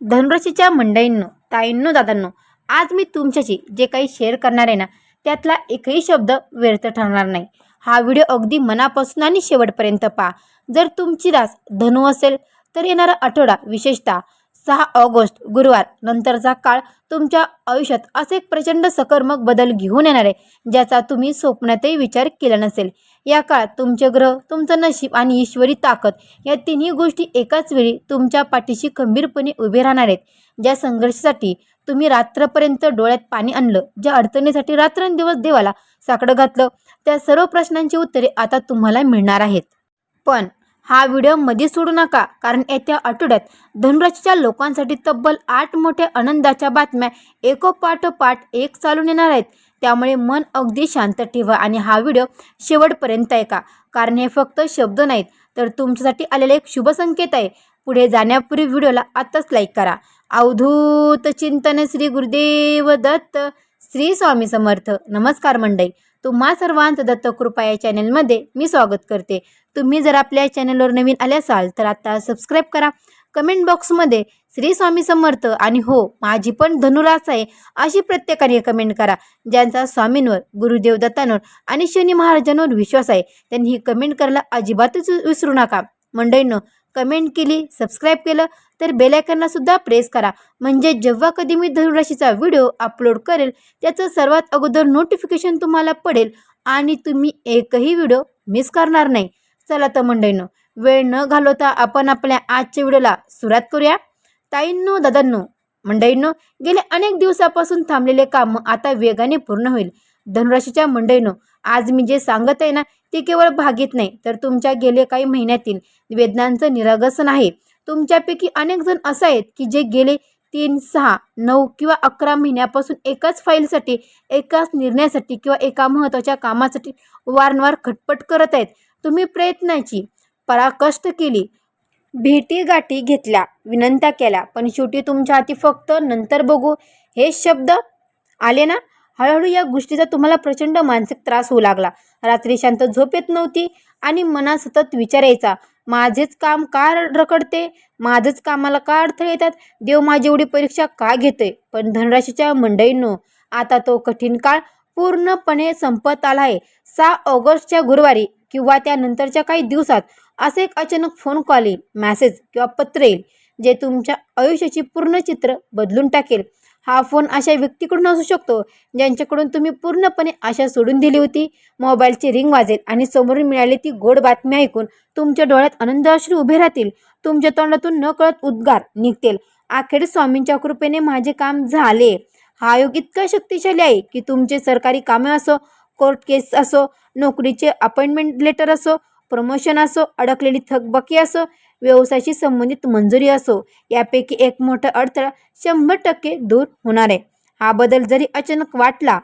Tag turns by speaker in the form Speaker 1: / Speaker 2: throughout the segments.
Speaker 1: धनुराशीच्या मंडळींनो, ताईंनो, दादांनो, आज मी तुमच्याशी जे काही शेअर करणार आहे ना, त्यातला एकही शब्द व्यर्थ ठरणार नाही. हा व्हिडिओ अगदी मनापासून आणि शेवटपर्यंत पहा. जर तुमची रास धनु असेल तर येणारा आठवडा, विशेषतः 6 ऑगस्ट गुरुवार नंतरचा काळ तुमच्या आयुष्यात असे एक प्रचंड सकर्मक बदल घेऊन येणार आहे, ज्याचा तुम्ही स्वप्नातही विचार केला नसेल. या काळात तुमचे ग्रह, तुमचं नशीब आणि ईश्वरी ताकद या तिन्ही गोष्टी एकाच वेळी तुमच्या पाठीशी खंबीरपणे उभे राहणार आहेत. ज्या संघर्षासाठी तुम्ही रात्रपर्यंत डोळ्यात पाणी आणलं, ज्या अडचणीसाठी रात्रंदिवस देवाला साकडं घातलं, त्या सर्व प्रश्नांची उत्तरे आता तुम्हाला मिळणार आहेत. पण हा व्हिडिओ मध्ये सोडू नका, कारण येत्या आठवड्यात धनुराशीच्या लोकांसाठी तब्बल 8 मोठ्या आनंदाच्या बातम्या एकोपाठोपाठ एक चालून येणार आहेत. त्यामुळे मन अगदी शांत ठेवा आणि हा व्हिडिओ शेवटपर्यंत ऐका, कारण हे फक्त शब्द नाहीत, तर तुमच्यासाठी आलेले एक शुभ संकेत आहे. पुढे जाण्यापूर्वी व्हिडिओला आत्ताच लाईक करा. अवधूत चिंतन श्री गुरुदेव दत्त. श्री स्वामी समर्थ. नमस्कार मंडळी, तुम्हा सर्वांचं दत्तकृपा या चॅनलमध्ये मी स्वागत करते. तुम्ही जर आपल्या चॅनलवर नवीन आले असाल तर आता सबस्क्राईब करा. कमेंट बॉक्समध्ये श्री स्वामी समर्थ आणि हो माझी पण धनुरास आहे अशी प्रत्येकाने कमेंट करा. ज्यांचा स्वामींवर, गुरुदेव दत्तांवर आणि शनी महाराजांवर विश्वास आहे त्यांनी ही कमेंट करायला अजिबातच विसरू नका. मंडळींनो, कमेंट केली, सबस्क्राईब केलं तर बेल आयकॉनला सुद्धा प्रेस करा, म्हणजे जेव्हा कधी मी धनुराशीचा व्हिडिओ अपलोड करेल त्याचं सर्वात अगोदर नोटिफिकेशन तुम्हाला पडेल आणि तुम्ही एकही व्हिडिओ मिस करणार नाही. चला तर मंडळींनो, वेळ न घालवता आपण आपल्या आजच्या व्हिडिओला सुरुवात करूया. ताईंनो, दादांनो, मंडळींनो, गेले अनेक दिवसापासून थांबलेले काम आता वेगाने पूर्ण होईल. धनुराशीच्या मंडळींनो, आज मी जे सांगत आहे ना ते केवळ भागीत नाही, तर तुमच्या गेले काही महिन्यातील वेदनांचं निरागसन आहे. तुमच्यापैकी अनेक जण असं आहेत की जे गेले 3, 6, 9 किंवा 11 महिन्यापासून एकाच फाईलसाठी, एकाच निर्णयासाठी किंवा एका महत्त्वाच्या कामासाठी वारंवार खटपट करत आहेत. तुम्ही प्रयत्नाची पराकाष्ठ केली, भेटीगाठी घेतल्या, विनंत्या केल्या, पण शेवटी तुमच्या हाती फक्त नंतर बघू हे शब्द आले ना. हळूहळू या गोष्टीचा तुम्हाला प्रचंड मानसिक त्रास होऊ लागला. रात्री शांत झोप येत नव्हती आणि मनात सतत विचार यायचा, माझेच काम का रखडते, माझंच कामाला का अडथळे येतात, देव माझी एवढी परीक्षा का घेतोय. पण धनुराशीच्या मंडळींनो, आता तो कठीण काळ पूर्णपणे संपत आला आहे. 6 ऑगस्टच्या गुरुवारी किंवा त्यानंतरच्या काही दिवसात असे एक अचानक फोन कॉल येईल, मेसेज किंवा पत्र येईल, जे तुमच्या आयुष्याची पूर्ण चित्र बदलून टाकेल. हा फोन अशा व्यक्तीकडून असू शकतो ज्यांच्याकडून तुम्ही पूर्णपणे आशा सोडून दिली होती. मोबाईलची रिंग वाजेल आणि समोरून मिळाली ती गोड बातमी ऐकून तुमच्या डोळ्यात आनंदाश्रू उभे राहतील. तुमच्या तोंडातून नकळत उद्गार निघतील, अखेर स्वामींच्या कृपेने माझे काम झाले. हा योग इतका शक्तिशाली आहे की तुमचे सरकारी कामे असो, कोर्ट केस असो, नोकरीचे अपॉइंटमेंट लेटर असो, प्रमोशन असो, अडकलेली थकबाकी असो, व्यवसायाशी संबंधित मंजुरी असो, यापैकी एक मोठा अडथळा 100% दूर होणार आहे. हा बदल जरी अचानक वाटला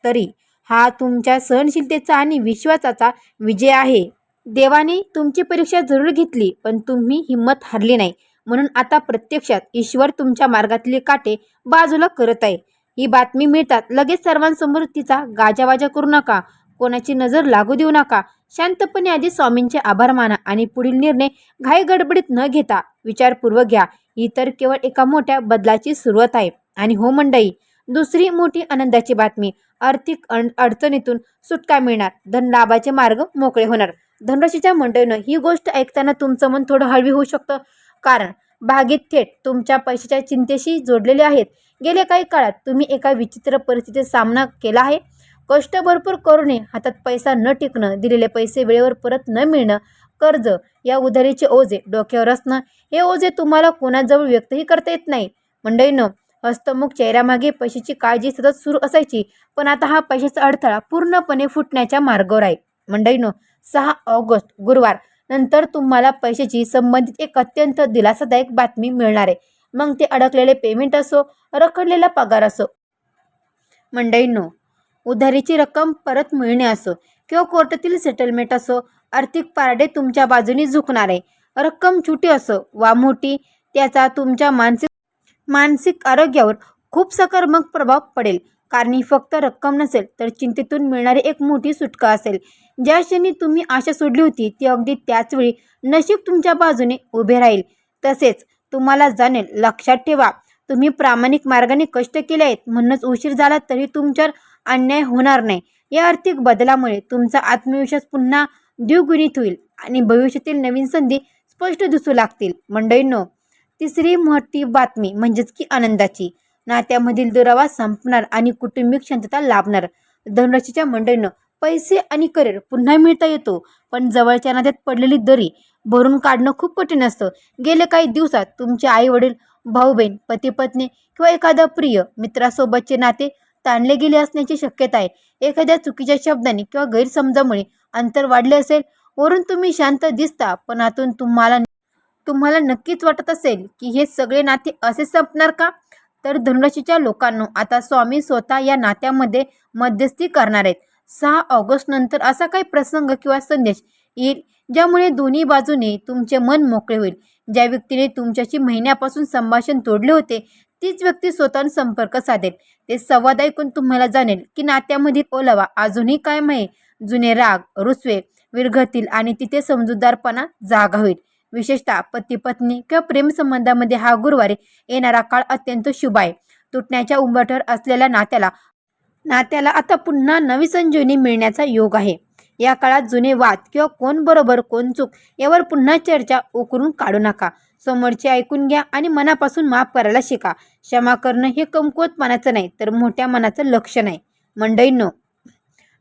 Speaker 1: तरी हा तुमच्या सहनशीलतेचा आणि विश्वासाचा विजय आहे. देवाने तुमची परीक्षा जरूर घेतली, पण तुम्ही हिंमत हारली नाही. म्हणून आता प्रत्यक्षात ईश्वर तुमच्या मार्गातले काटे बाजूला करत आहे. ही बातमी मिळतात लगेच सर्वांसमोर तिचा गाजावाजा करू नका, कोणाची नजर लागू देऊ नका. शांतपणे आधी स्वामींचे आभार माना आणि पुढील निर्णय घाई गडबडीत न घेता विचारपूर्वक घ्या. ही तर केवळ एका मोठ्या बदलाची सुरुवात आहे. आणि हो मंडळी, दुसरी मोठी आनंदाची बातमी, आर्थिक अडचणीतून सुटका मिळणार, धनलाभाचे मार्ग मोकळे होणार. धनुराशीच्या मंडळीनं, ही गोष्ट ऐकताना तुमचं मन थोडं हळवी होऊ शकतं, कारण भागीत थेट तुमच्या पैशाच्या चिंतेशी जोडलेले आहेत. गेल्या काही काळात तुम्ही एका विचित्र परिस्थितीचा सामना केला आहे. कष्ट भरपूर करूनही हातात पैसा न टिकणं, दिलेले पैसे वेळेवर परत न मिळणं, कर्ज या उधारीचे ओझे डोक्यावर असणं, हे ओझे तुम्हाला कोणाजवळ व्यक्तही करता येत नाही. मंडळींनो, हस्तमुख चेहऱ्यामागे पैशाची काळजी सतत सुरू असायची, पण आता हा पैशाचा अडथळा पूर्णपणे फुटण्याच्या मार्गावर आहे. मंडळींनो, 6 ऑगस्ट गुरुवार नंतर तुम्हाला पैशाची संबंधित एक अत्यंत दिलासादायक बातमी मिळणार आहे. मग ते अडकलेले पेमेंट असो, रखडलेला पगार असो, मंडळींनो, उधारीची रक्कम परत मिळणे असो किंवा कोर्टातील सेटलमेंट असो, आर्थिक पारडे तुमच्या बाजूने झुकणार आहे. रक्कम छोटी असो वा मोठी, त्याचा तुमच्या मानसिक आरोग्यावर खूप सकारात्मक प्रभाव पडेल. कारण ही फक्त रक्कम नसेल तर चिंतेतून मिळणारी एक मोठी सुटका असेल. ज्या क्षणी तुम्ही आशा सोडली होती ती अगदी त्याच वेळी नशीब तुमच्या बाजूने उभे राहील. तसेच तुम्हाला जाणेल. लक्षात ठेवा, तुम्ही प्रामाणिक मार्गाने कष्ट केले आहेत म्हणूनच उशीर झाला तरी तुमच्यावर अन्याय होणार नाही. या आर्थिक बदलामुळे तुमचा आत्मविश्वास पुन्हा द्विगुणित होईल आणि भविष्यातील नवीन संधी स्पष्ट दिसू लागतील. मंडळींनो, तिसरी मोठी बातमी म्हणजेच की आनंदाची. नात्यामधील दुरावा संपणार आणि कौटुंबिक शांतता लाभणार. धनराशीच्या मंडळींनो, पैसे आणि करिअर पुन्हा मिळता येतो, पण जवळच्या नात्यात पडलेली दरी भरून काढणं खूप कठीण असतं. गेल्या काही दिवसात तुमचे आई वडील, भाऊ बहीण, पती पत्नी किंवा एखादा प्रिय मित्रासोबतचे नाते ताणले गेले असण्याची शक्यता आहे. एखाद्या चुकीच्या शब्दाने किंवा गैरसमजामुळे अंतर वाढले असेल. वरून तुम्ही शांत दिसता, पण आतून तुम्हाला नक्कीच वाटत असेल की हे सगळे नाते असे संपणार का? तर धनुराशीच्या लोकांनो, आता स्वामी स्वतः या नात्यामध्ये मध्यस्थी करणार आहेत. 6 ऑगस्ट नंतर असा काही प्रसंग किंवा संदेश येईल ज्यामुळे दोन्ही बाजूने तुमचे मन मोकळे होईल. ज्या व्यक्तीने तुमच्याशी महिन्यापासून संभाषण तोडले होते तीच व्यक्ती स्वतःहून संपर्क साधेल. ते संवाद ऐकून तुम्हाला जाणेल की नात्यामधील ओलावा अजूनही कायम आहे. जुने राग, रुसवे विरघळतील आणि तिथे समजूतदारपणा जागा होईल. विशेषतः पती पत्नी किंवा प्रेमसंबंधामध्ये हा गुरुवारी येणारा काळ अत्यंत शुभ आहे. तुटण्याच्या उंबरठ्यावर असलेल्या नात्याला आता पुन्हा नवी संजीवनी मिळण्याचा योग आहे. या काळात जुने वाद किंवा कोण बरोबर कोण चूक यावर पुन्हा चर्चा उकरून काढू नका. समोरचे ऐकून घ्या आणि मनापासून माफ करायला शिका. क्षमा करणं हे कमकुवतपणाचं नाही तर मोठ्या मनाचं लक्षण आहे. मंडळींनो,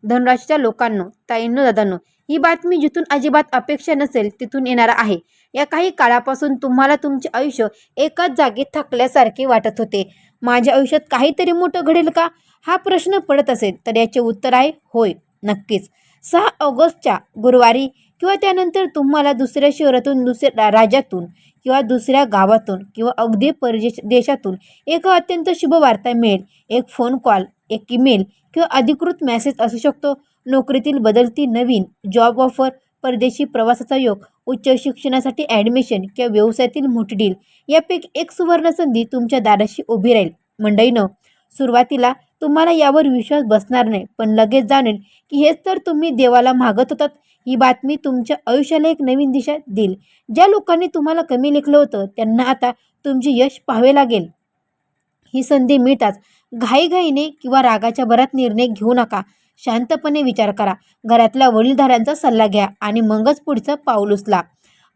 Speaker 1: धनराशीच्या लोकांनो, ताईंनो, दादांनो, ही बातमी जिथून अजिबात अपेक्षा नसेल तिथून येणारा आहे. या काही काळापासून तुम्हाला तुमचे आयुष्य एकाच जागी थकल्यासारखे वाटत होते. माझ्या आयुष्यात काहीतरी मोठं घडेल का, हा प्रश्न पडत असेल तर याचे उत्तर आहे होय, नक्कीच. 6 ऑगस्टच्या गुरुवारी किंवा त्यानंतर तुम्हाला दुसऱ्या शहरातून, दुसऱ्या राज्यातून किंवा दुसऱ्या गावातून किंवा अगदी देशातून एक अत्यंत शुभ वार्ता मिळेल. एक फोन कॉल, एक ईमेल किंवा अधिकृत मेसेज असू शकतो. नोकरीतील बदलती नवीन जॉब ऑफर, परदेशी प्रवासाचा योग, उच्च शिक्षणासाठी ॲडमिशन किंवा व्यवसायातील मोठी डील यापैकी एक सुवर्ण संधी तुमच्या दाराशी उभी राहील. मंडळींनो, सुरुवातीला तुम्हाला यावर विश्वास बसणार नाही, पण लगेच जाणेल की हेच तर तुम्ही देवाला मागत होतात. ही बातमी तुमच्या आयुष्याला एक नवीन दिशा देईल. ज्या लोकांनी तुम्हाला कमी लेखलं होतं त्यांना आता तुमचे यश पाहावे लागेल. ही संधी मिळताच घाईघाईने किंवा रागाच्या भरात निर्णय घेऊ नका. शांतपणे विचार करा, घरातल्या वडीलधाऱ्यांचा सल्ला घ्या आणि मगच पुढचं पाऊल उचला.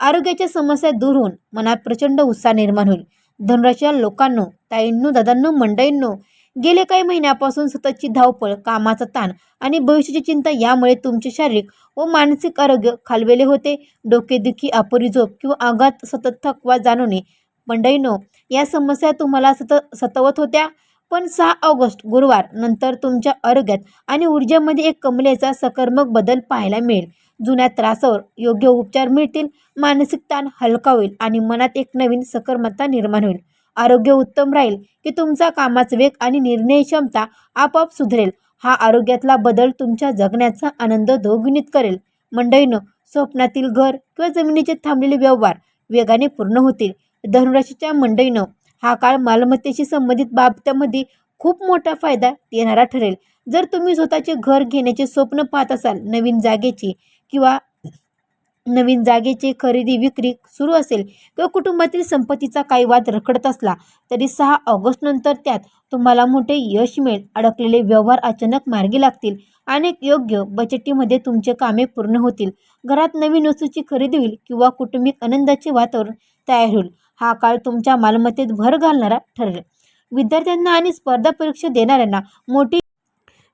Speaker 1: आरोग्याच्या समस्या दूर होऊन मनात प्रचंड उत्साह निर्माण होईल. धनराशीच्या लोकांनो, ताईंनो, दादांनो, मंडळींनो, गेले काही महिन्यापासून सततची धावपळ, कामाचा ताण आणि भविष्याची चिंता यामुळे तुमचे शारीरिक व मानसिक आरोग्य खालवलेले होते. डोकेदुखी, अपुरी झोप किंवा अंगात सतत थकवा जाणवणे. मंडळींनो, या समस्या तुम्हाला सतवत होत्या, पण 6 ऑगस्ट गुरुवार नंतर तुमच्या आरोग्यात आणि ऊर्जेमध्ये एक कमलेचा सकारात्मक बदल पाहायला मिळेल. जुन्या त्रासावर योग्य उपचार मिळतील, मानसिक ताण हलका होईल आणि मनात एक नवीन सकारात्मकता निर्माण होईल. आरोग्य उत्तम राहील की तुमचा कामाचा वेग आणि निर्णय क्षमता आपोआप सुधारेल. हा आरोग्यातला बदल तुमच्या जगण्याचा आनंद द्विगुणित करेल. मंडळींनो, स्वप्नातील घर किंवा जमिनीचे थांबलेले व्यवहार वेगाने पूर्ण होतील. धनुराशीच्या मंडळींनो, हा काळ मालमत्तेशी संबंधित बाबतीमध्ये खूप मोठा फायदा देणारा ठरेल. जर तुम्ही स्वतःचे घर घेण्याचे स्वप्न पाहत असाल, नवीन जागेची खरेदी विक्री सुरू असेल किंवा कुटुंबातील संपत्तीचा काही वाद रखडत असला तरी 6 ऑगस्ट नंतर त्यात तुम्हाला मोठे यश मिळेल. अडकलेले व्यवहार अचानक मार्गी लागतील. अनेक योग्य बचतीमध्ये तुमचे कामे पूर्ण होतील. घरात नवीन वस्तूची खरेदी होईल किंवा कौटुंबिक आनंदाचे वातावरण तयार होईल. हा काळ तुमच्या मालमत्तेत भर घालणारा ठरेल. विद्यार्थ्यांना आणि स्पर्धा परीक्षा देणाऱ्यांना मोठी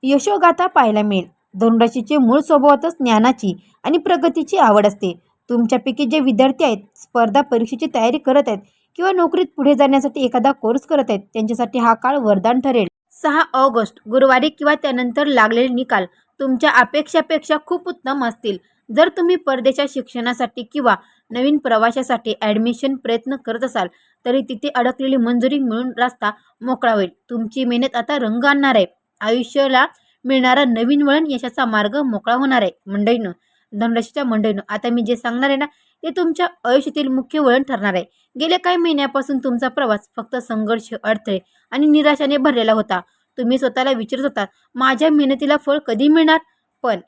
Speaker 1: यशोगाथा पाहायला मिळेल. धनुराशीचे मूळ स्वभावातच ज्ञानाची आणि प्रगतीची आवड असते. तुमच्यापैकी जे विद्यार्थी आहेत, स्पर्धा परीक्षेची तयारी करत आहेत किंवा नोकरीत पुढे जाण्यासाठी एखादा कोर्स करत आहेत, त्यांच्यासाठी हा काळ वरदान ठरेल. 6 ऑगस्ट गुरुवारी किंवा त्यानंतर लागलेले निकाल तुमच्या अपेक्षापेक्षा खूप उत्तम असतील. जर तुम्ही परदेशात शिक्षणासाठी किंवा नवीन प्रवासासाठी ॲडमिशन प्रयत्न करत असाल तरी तिथे अडकलेली मंजुरी मिळून रस्ता मोकळा होईल. तुमची मेहनत आता रंग आणणार आहे. आयुष्याला मिळणारा नवीन वळण यशाचा मार्ग मोकळा होणार आहे. मंडळींनो, धनराशीच्या मंडळींनो, आता मी जे सांगणार आहे ना ते तुमच्या आयुष्यातील मुख्य वळण ठरणार आहे. गेल्या काही महिन्यापासून तुमचा प्रवास फक्त संघर्ष, अडथळे आणि निराशाने भरलेला होता. तुम्ही स्वतःला विचारत होता, माझ्या मेहनतीला फळ कधी मिळणार? पण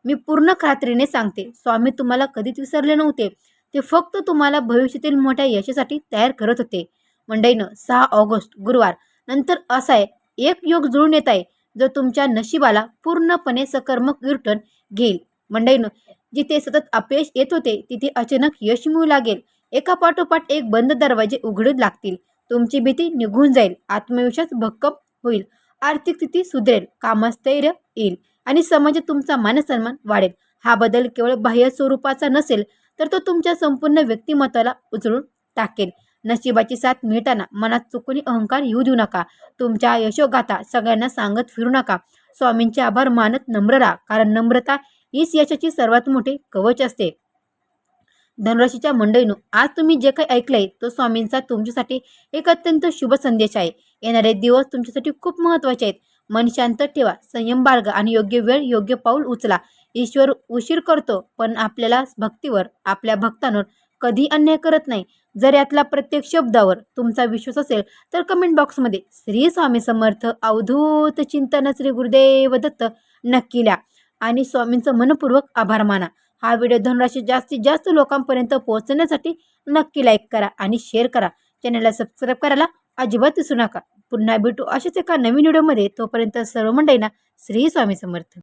Speaker 1: मी पूर्ण खात्रीने सांगते, स्वामी तुम्हाला कधीच विसरले नव्हते. ते फक्त तुम्हाला भविष्यातील मोठ्या यशासाठी तयार करत होते. मंडळीनं 6 ऑगस्ट गुरुवार नंतर असा आहे एक योग जुळून येत आहे जो तुमच्या नशिबाला पूर्णपणे सकर्मक युटर्न घेईल. मंडळीनं जिथे सतत अपयश येत होते तिथे अचानक यश मिळू लागेल. एका पाठोपाठ एक बंद दरवाजे उघडू लागतील. तुमची भीती निघून जाईल, आत्मविश्वास भक्कम होईल, आर्थिक स्थिती सुधरेल, कामात स्थैर्य येईल आणि समाजात तुमचा मानसन्मान वाढेल. हा बदल केवळ बाह्य स्वरूपाचा नसेल तर तो तुमच्या संपूर्ण व्यक्तिमत्वाला उचलून टाकेल. नशिबाची साथ मिळताना मनात चुकून अहंकार येऊ देऊ नका. तुमच्या यशोगाथा सगळ्यांना सांगत फिरू नका. स्वामींचे आभार मानत नम्र राहा, कारण नम्रता हीच यशाची सर्वात मोठे कवच असते. धनुराशीच्या मंडळींनो, आज तुम्ही जे काही ऐकलंय तो स्वामींचा तुमच्यासाठी एक अत्यंत शुभ संदेश आहे. येणारे दिवस तुमच्यासाठी खूप महत्त्वाचे आहेत. मन शांत ठेवा, संयम बाळगा आणि योग्य वेळ योग्य पाऊल उचला. ईश्वर उशीर करतो पण आपल्याला भक्तीवर, आपल्या भक्तांवर कधी अन्याय करत नाही. जर यातला प्रत्येक शब्दावर तुमचा विश्वास असेल तर कमेंट बॉक्समध्ये श्री स्वामी समर्थ अवधूत चिंतन श्री गुरुदेव दत्त नक्की लिहा आणि स्वामींचं मनपूर्वक आभार माना. हा व्हिडिओ धनुराशी जास्तीत जास्त लोकांपर्यंत पोहोचण्यासाठी नक्की लाईक करा आणि शेअर करा. चॅनलला सबस्क्राईब करायला अजिबात विसरू नका. पुन्हा भेटू अशाच एका नवीन व्हिडिओमध्ये. तोपर्यंत सर्व मंडळींना श्री स्वामी समर्थ.